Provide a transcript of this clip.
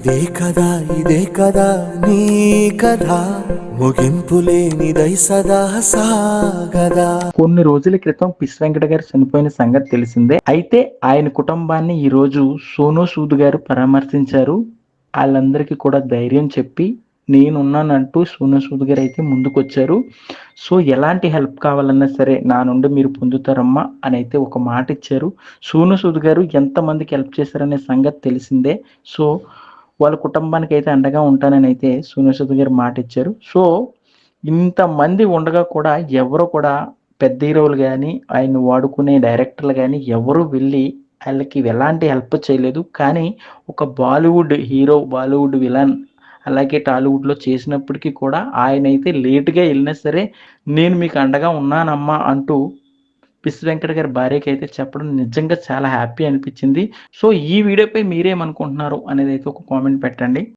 ఇదే కదా నీ కథ ముగింపు లేనిదై సదా సాగదా. కొన్ని రోజుల క్రితం పిస్ వెంకట గారు చనిపోయిన సంగతి తెలిసిందే. అయితే ఆయన కుటుంబాన్ని ఈ రోజు సోనూ సూద్ గారు పరామర్శించారు. వాళ్ళందరికీ కూడా ధైర్యం చెప్పి నేనున్నానంటూ సోనూ సూద్ గారు అయితే ముందుకొచ్చారు. సో ఎలాంటి హెల్ప్ కావాలన్నా సరే నా నుండి మీరు పొందుతారమ్మా అని అయితే ఒక మాట ఇచ్చారు. సోనూ సూద్ గారు ఎంతమందికి హెల్ప్ చేశారనే సంగతి తెలిసిందే. సో వాళ్ళ కుటుంబానికి అయితే అండగా ఉంటానని అయితే సోనూ సూద్ గారు మాట ఇచ్చారు. సో ఇంతమంది ఉండగా కూడా ఎవరు కూడా పెద్ద హీరోలు గాని, ఆయన్ని వాడుకునే డైరెక్టర్లు గాని ఎవరు వెళ్లి ఆళ్ళకి ఎలాంటి హెల్ప్ చేయలేదు. కానీ ఒక బాలీవుడ్ హీరో, బాలీవుడ్ విలన్ అలాగే టాలీవుడ్‌లో చేసినప్పటికి కూడా ఆయనైతే లేట్‌గా ఎళ్ళినా సరే నేను మీకు అండగా ఉన్నానమ్మా అంటూ పిస్ వెంకట్ గారి భార్యకైతే చెప్పడం నిజంగా చాలా హ్యాపీ అనిపించింది. సో ఈ వీడియోపై మీరేమనుకుంటున్నారు అనేదైతే ఒక కామెంట్ పెట్టండి.